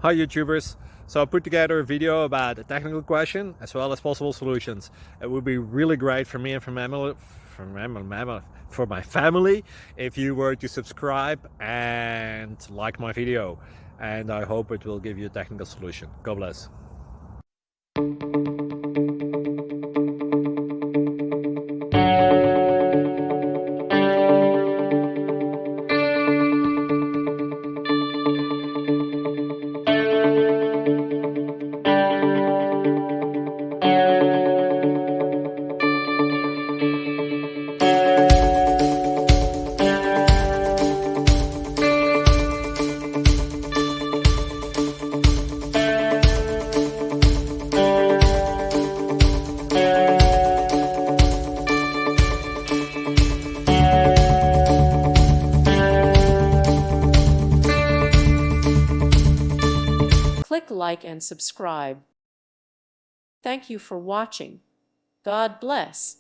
Hi YouTubers! So I put together a video about a technical question as well as possible solutions. It would be really great for me and for my family if you were to subscribe and like my video, and I hope it will give you a technical solution. God bless. Click like and subscribe. Thank you for watching. God bless.